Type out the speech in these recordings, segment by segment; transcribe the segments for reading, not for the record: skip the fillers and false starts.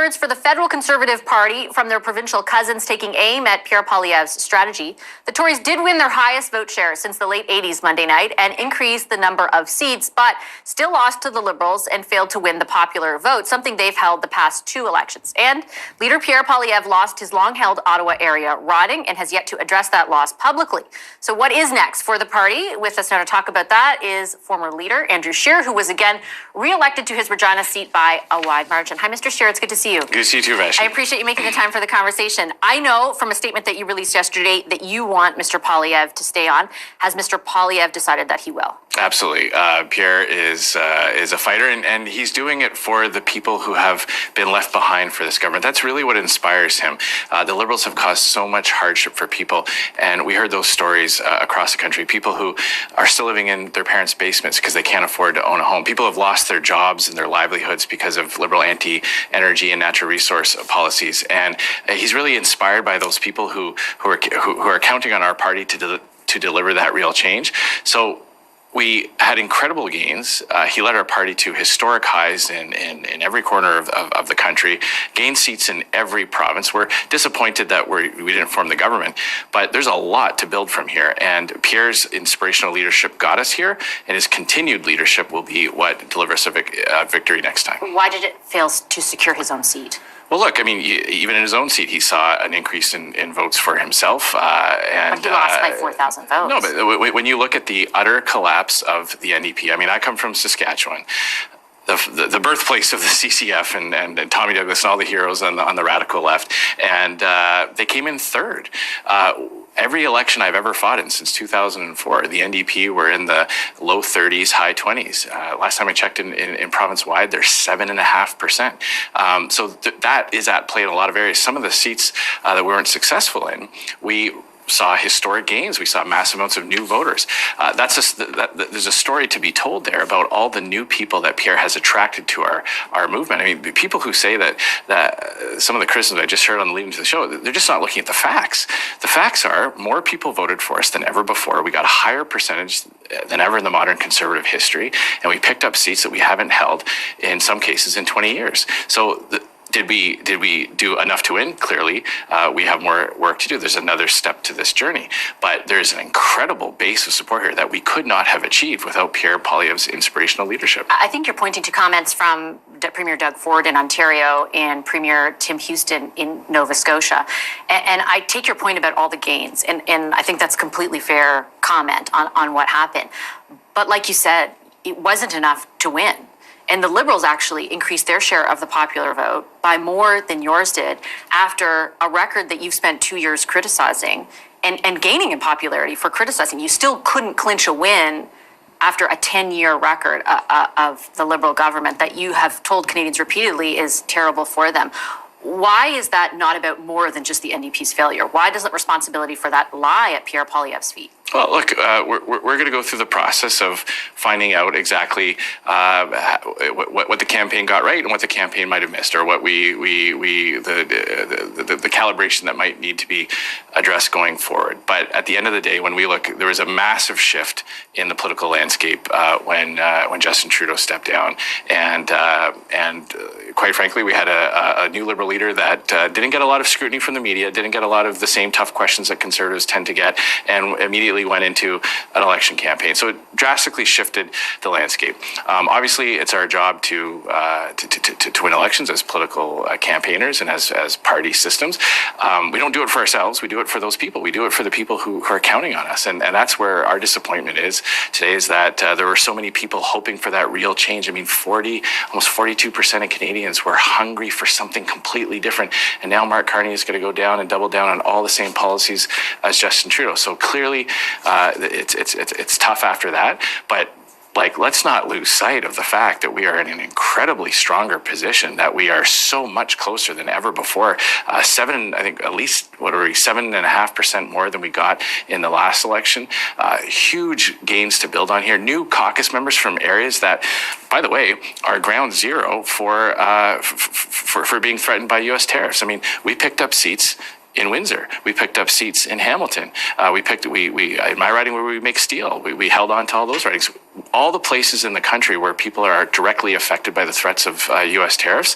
words for the federal Conservative Party from their provincial cousins taking aim at Pierre Poilievre's strategy. The Tories did win their highest vote share since the late 80s Monday night and increased the number of seats, but still lost to the Liberals and failed to win the popular vote, something they've held the past two elections. And leader Pierre Poilievre lost his long-held Ottawa area riding and has yet to address that loss publicly. So what is next for the party? With us now to talk about that is former leader Andrew Scheer, who was again re-elected to his Regina seat by a wide margin. Hi, Mr. Scheer. It's good to see you. Good to see you too, Vassy. I appreciate you making the time for the conversation. I know from a statement that you released yesterday that you want Mr. Poilievre to stay on. Has Mr. Poilievre decided that he will? Absolutely. Pierre is a fighter, and he's doing it for the people who have been left behind for this government. That's really what inspires him. The Liberals have caused so much hardship for people, and we heard those stories across the country. People who are still living in their parents' basements because they can't afford to own a home. People have lost their jobs and their livelihoods because of Liberal anti-energy and natural resource policies. And he's really inspired by those people who are counting on our party to deliver that real change. So we had incredible gains. He led our party to historic highs in every corner of the country, gained seats in every province. We're disappointed that we didn't form the government, but there's a lot to build from here. And Pierre's inspirational leadership got us here, and his continued leadership will be what delivers a victory next time. Why did it fail to secure his own seat? Well, look, I mean, even in his own seat, he saw an increase in votes for himself. But he lost by 4,000 votes. No, but when you look at the utter collapse of the NDP, I mean, I come from Saskatchewan, the birthplace of the CCF and Tommy Douglas and all the heroes on the radical left, and they came in third. Every election I've ever fought in since 2004, the NDP were in the low 30s, high 20s. Last time I checked in province-wide, they're 7.5%. So that is at play in a lot of areas. Some of the seats that we weren't successful in, we saw historic gains. We saw massive amounts of new voters. There's a story to be told there about all the new people that Pierre has attracted to our movement. I mean, people who say that some of the criticisms I just heard on the leading to the show, they're just not looking at the facts. The facts are more people voted for us than ever before. We got a higher percentage than ever in the modern Conservative history, and we picked up seats that we haven't held in some cases in 20 years. So Did we do enough to win? Clearly, we have more work to do. There's another step to this journey, but there's an incredible base of support here that we could not have achieved without Pierre Poilievre's inspirational leadership. I think you're pointing to comments from Premier Doug Ford in Ontario and Premier Tim Houston in Nova Scotia. And I take your point about all the gains, and I think that's completely fair comment on what happened. But like you said, it wasn't enough to win. And the Liberals actually increased their share of the popular vote by more than yours did after a record that you've spent 2 years criticizing and gaining in popularity for criticizing. You still couldn't clinch a win after a 10-year record of the Liberal government that you have told Canadians repeatedly is terrible for them. Why is that not about more than just the NDP's failure? Why doesn't responsibility for that lie at Pierre Poilievre's feet? Well, look, we're going to go through the process of finding out exactly what the campaign got right and what the campaign might have missed, or what the calibration that might need to be addressed going forward. But at the end of the day, when we look, there was a massive shift in the political landscape when Justin Trudeau stepped down, and quite frankly, we had a new Liberal leader that didn't get a lot of scrutiny from the media, didn't get a lot of the same tough questions that Conservatives tend to get, and immediately went into an election campaign. So it drastically shifted the landscape. Obviously, it's our job to win elections as political campaigners and as party systems. We don't do it for ourselves. We do it for those people. We do it for the people who are counting on us. And that's where our disappointment is today, is that there were so many people hoping for that real change. I mean, almost 42% of Canadians were hungry for something completely different. And now Mark Carney is going to go down and double down on all the same policies as Justin Trudeau. So clearly, it's tough after that, but let's not lose sight of the fact that we are in an incredibly stronger position, that we are so much closer than ever before. I think at least 7.5% more than we got in the last election. Huge gains to build on here. New caucus members from areas that, by the way, are ground zero for being threatened by U.S. tariffs. I mean, we picked up seats in Windsor. We picked up seats in Hamilton. We in my riding where we make steel, we held on to all those ridings. All the places in the country where people are directly affected by the threats of U.S. tariffs,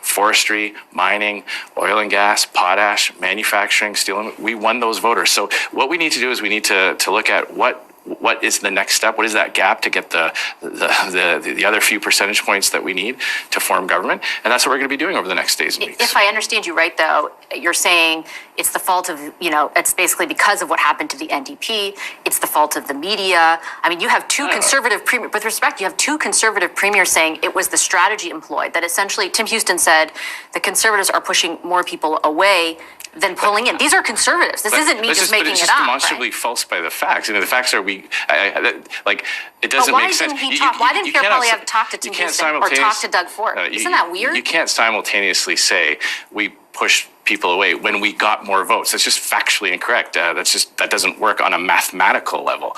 forestry, mining, oil and gas, potash, manufacturing, steel, we won those voters. So what we need to do is we need to look at what is the next step? What is that gap to get the other few percentage points that we need to form government? And that's what we're going to be doing over the next days and weeks. If I understand you right, though, you're saying it's the fault of, it's basically because of what happened to the NDP. It's the fault of the media. I mean, you have two conservative premiers, with respect, you have two conservative premiers saying it was the strategy employed, that essentially Tim Houston said the Conservatives are pushing more people away than pulling in. These are Conservatives. This isn't me just making it up. It's just demonstrably false by the facts. I mean, the facts are it doesn't make sense. Why didn't Pierre Poilievre talk to Tim Houston or talk to Doug Ford? Isn't that weird? You can't simultaneously say we push people away when we got more votes. That's just factually incorrect. That doesn't work on a mathematical level.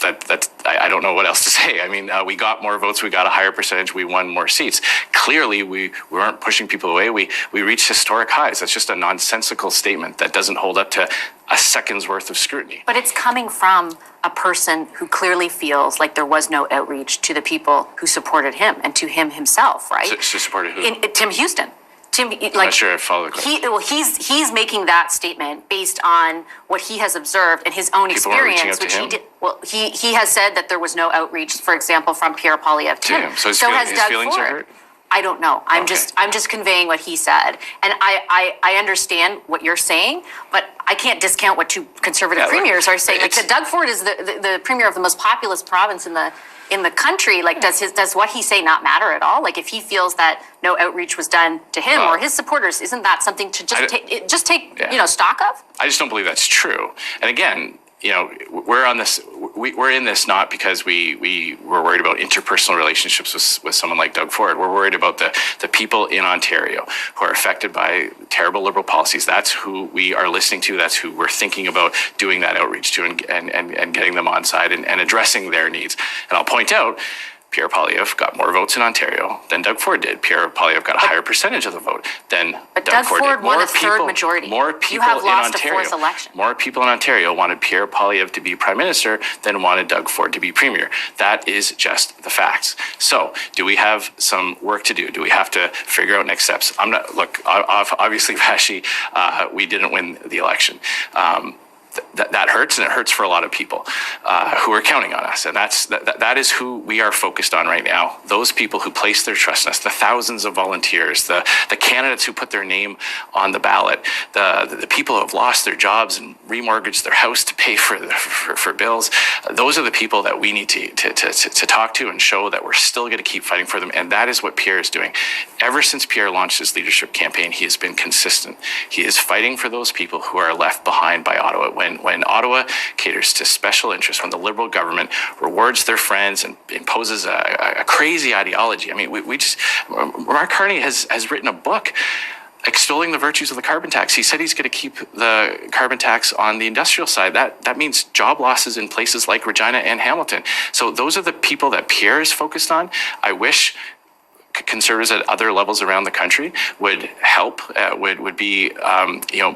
I don't know what else to say. I mean, we got more votes, we got a higher percentage, we won more seats. Clearly, we weren't pushing people away. We reached historic highs. That's just a nonsensical statement that doesn't hold up to a second's worth of scrutiny. But it's coming from a person who clearly feels like there was no outreach to the people who supported him and to him himself, right? So supported who? Tim Houston. I'm not sure I follow the question. He's making that statement based on what he has observed and his own experience, which he did. Well, he has said that there was no outreach, for example, from Pierre Poilievre to him. So has his Doug feelings Ford. Are hurt? I don't know. I'm just conveying what he said, and I understand what you're saying, but I can't discount what two conservative premiers are saying. Like Doug Ford is the premier of the most populous province in the country. Like, does what he say not matter at all? Like, if he feels that no outreach was done to him or his supporters, isn't that something to just take stock of? I just don't believe that's true. And again, we're in this not because we were worried about interpersonal relationships with someone like Doug Ford. We're worried about the people in Ontario who are affected by terrible Liberal policies. That's who we are listening to. That's who we're thinking about doing that outreach to and getting them on side and addressing their needs. And I'll point out, Pierre Poilievre got more votes in Ontario than Doug Ford did. Pierre Poilievre got a higher percentage of the vote than Doug Ford did. Won a third majority. More people you have lost in Ontario. A fourth election. More people in Ontario wanted Pierre Poilievre to be Prime Minister than wanted Doug Ford to be Premier. That is just the facts. So, do we have some work to do? Do we have to figure out next steps? Obviously, Vassy, we didn't win the election. That hurts, and it hurts for a lot of people who are counting on us, and that is who we are focused on right now. Those people who place their trust in us, the thousands of volunteers, the candidates who put their name on the ballot, the people who have lost their jobs and remortgaged their house to pay for bills. Those are the people that we need to talk to and show that we're still going to keep fighting for them, and that is what Pierre is doing. Ever since Pierre launched his leadership campaign, he has been consistent. He is fighting for those people who are left behind by Ottawa. When Ottawa caters to special interests, when the Liberal government rewards their friends and imposes a crazy ideology. I mean, Mark Carney has written a book extolling the virtues of the carbon tax. He said he's going to keep the carbon tax on the industrial side. That means job losses in places like Regina and Hamilton. So those are the people that Pierre is focused on. I wish Conservatives at other levels around the country would help, would be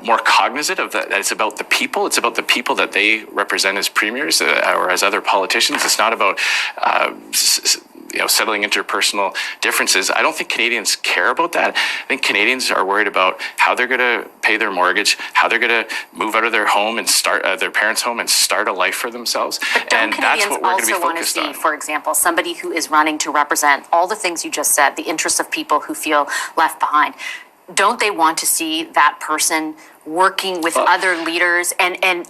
more cognizant of that. It's about the people. It's about the people that they represent as premiers or as other politicians. It's not about settling interpersonal differences. I don't think Canadians care about that. I think Canadians are worried about how they're going to pay their mortgage, how they're going to move out of their home and start their parents' home and start a life for themselves. And that's what we're going to be focused on. For example, somebody who is running to represent all the things you just said, the interests of people who feel left behind. Don't they want to see that person working with other leaders and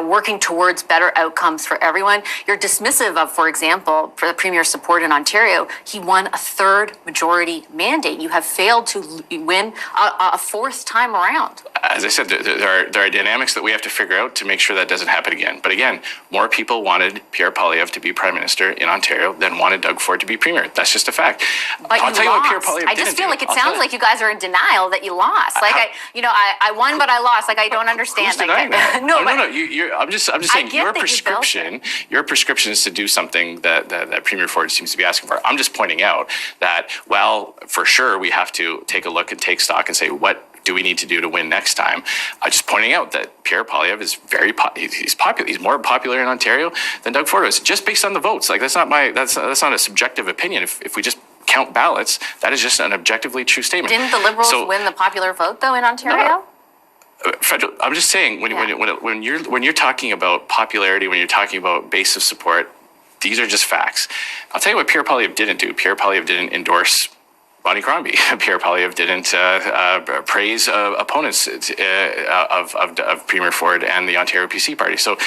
working towards better outcomes for everyone? You're dismissive of, for example, for the Premier's support in Ontario, he won a third majority mandate. You have failed to win a fourth time around. As I said, there are dynamics that we have to figure out to make sure that doesn't happen again. But again, more people wanted Pierre Poilievre to be Prime Minister in Ontario than wanted Doug Ford to be Premier. That's just a fact. But I'll tell you what Pierre Poilievre didn't do. I just feel like it sounds like you guys are in denial that you lost. I won, but I lost. Like, I don't understand. Who's denying that? No. I'm just saying your prescription is to do something that Premier Ford seems to be asking for. I'm just pointing out that, well, for sure we have to take a look and take stock and say what do we need to do to win next time? Just pointing out that Pierre Poilievre is he's popular. He's more popular in Ontario than Doug Ford is, just based on the votes. Like that's not a subjective opinion. If we just count ballots, that is just an objectively true statement. Didn't the Liberals win the popular vote though in Ontario? Federal, I'm just saying when you're talking about popularity, when you're talking about base of support, these are just facts. I'll tell you what Pierre Poilievre didn't do. Pierre Poilievre didn't endorse Bonnie Crombie. Pierre Poilievre didn't praise opponents of Premier Ford and the Ontario PC Party. So,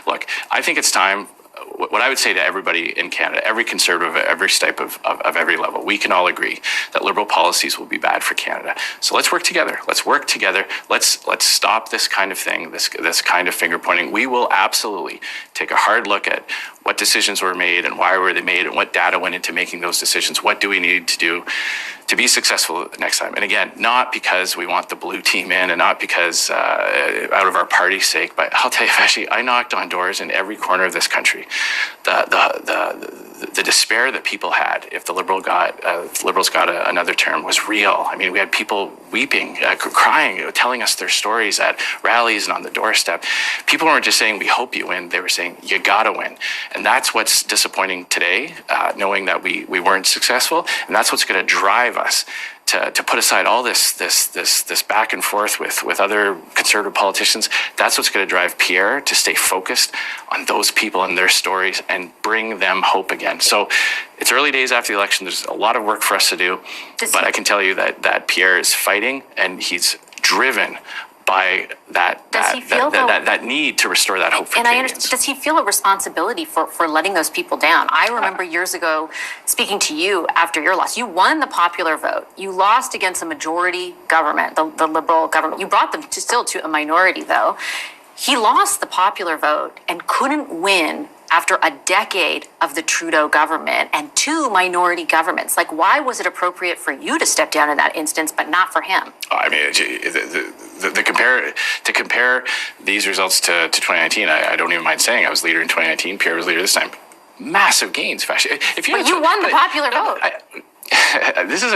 look, I think it's time. What I would say to everybody in Canada, every Conservative, every type of every level, we can all agree that Liberal policies will be bad for Canada. So let's work together. Let's work together. Let's stop this kind of thing, this kind of finger pointing. We will absolutely take a hard look at what decisions were made and why were they made and what data went into making those decisions. What do we need to do to be successful next time? And again, not because we want the blue team in and not because out of our party's sake, but I'll tell you, Vassy, I knocked on doors in every corner of this country. The despair that people had if the Liberals got another term was real. I mean, we had people weeping, crying, telling us their stories at rallies and on the doorstep. People weren't just saying, we hope you win. They were saying, you gotta win. And that's what's disappointing today, knowing that we weren't successful. And that's what's going to drive us to put aside all this back and forth with other Conservative politicians. That's what's going to drive Pierre to stay focused on those people and their stories and bring them hope again. So it's early days after the election. There's a lot of work for us to do, but I can tell you that Pierre is fighting and he's driven by that need to restore that hope for Canadians. Does he feel a responsibility for letting those people down? I remember years ago speaking to you after your loss. You won the popular vote. You lost against a majority government, the Liberal government. You brought them still to a minority, though. He lost the popular vote and couldn't win after a decade of the Trudeau government and two minority governments. Like, why was it appropriate for you to step down in that instance, but not for him? I mean, to compare these results to 2019, I don't even mind saying I was leader in 2019. Pierre was leader this time. Massive gains, Vassy. But you won the popular vote. This is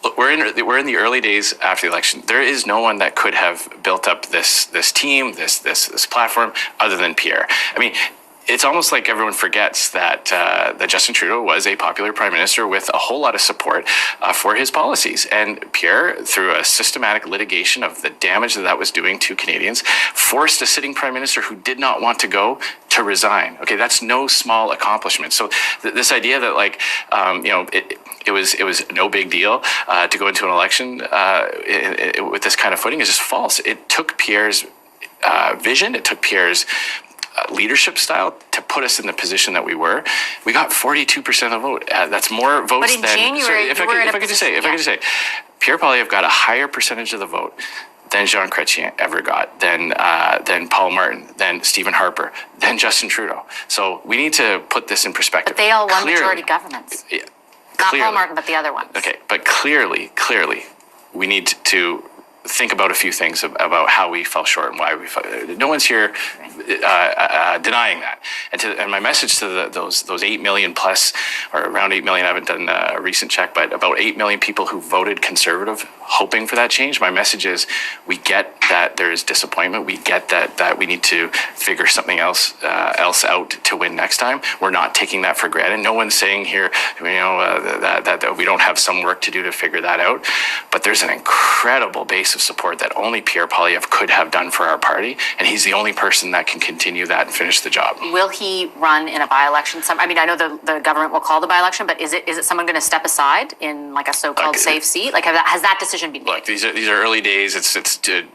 look, we're in the early days after the election. There is no one that could have built up this team, this platform, other than Pierre. I mean, it's almost like everyone forgets that Justin Trudeau was a popular prime minister with a whole lot of support for his policies. And Pierre, through a systematic litigation of the damage that was doing to Canadians, forced a sitting prime minister who did not want to go to resign. Okay, that's no small accomplishment. So this idea that it was no big deal to go into an election with this kind of footing is just false. It took Pierre's vision. It took Pierre's leadership style to put us in the position that we were. We got 42% of the vote. That's more votes than. But in January, if I could just say, Pierre Poilievre got a higher percentage of the vote than Jean Chrétien ever got, than Paul Martin, than Stephen Harper, than Justin Trudeau. So we need to put this in perspective. But they all won majority governments. Yeah, not Paul Martin, but the other ones. Okay, but clearly, we need to think about a few things about how we fell short and why we fell. No one's here denying that. And my message to those 8 million plus, or around 8 million, I haven't done a recent check, but about 8 million people who voted Conservative hoping for that change. My message is, we get that there is disappointment. We get that we need to figure something else out to win next time. We're not taking that for granted. No one's saying here, that we don't have some work to do to figure that out. But there's an incredible base of support that only Pierre Poilievre could have done for our party, and he's the only person that can continue that and finish the job. Will he run in a by-election? I mean, I know the government will call the by-election, but is it someone going to step aside in like a so-called safe seat? Like, has that decision been made? Look, these are early days. It's 2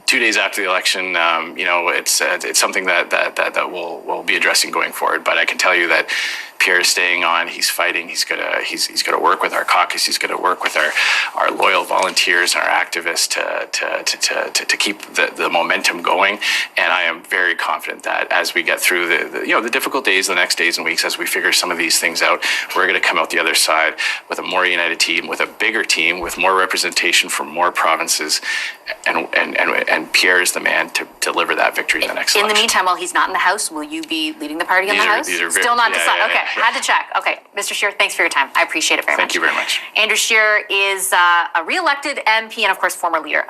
days after the election. It's something that we'll be addressing going forward. But I can tell you that Pierre is staying on. He's fighting. He's gonna work with our caucus. He's gonna work with our loyal volunteers and our activists to keep the momentum going. And I am very confident that as we get through the difficult days, the next days and weeks, as we figure some of these things out, we're gonna come out the other side with a more united team, with a bigger team, with more representation from more provinces, and Pierre is the man to deliver that victory in the next In election. the meantime, while he's not in the House, will you be leading the party in the House? These are Still not decided. Okay, yeah. had to check. Okay, Mr. Scheer, thanks for your time. I appreciate it very much. Thank you very much. Andrew Scheer is a re-elected MP and, of course, former leader.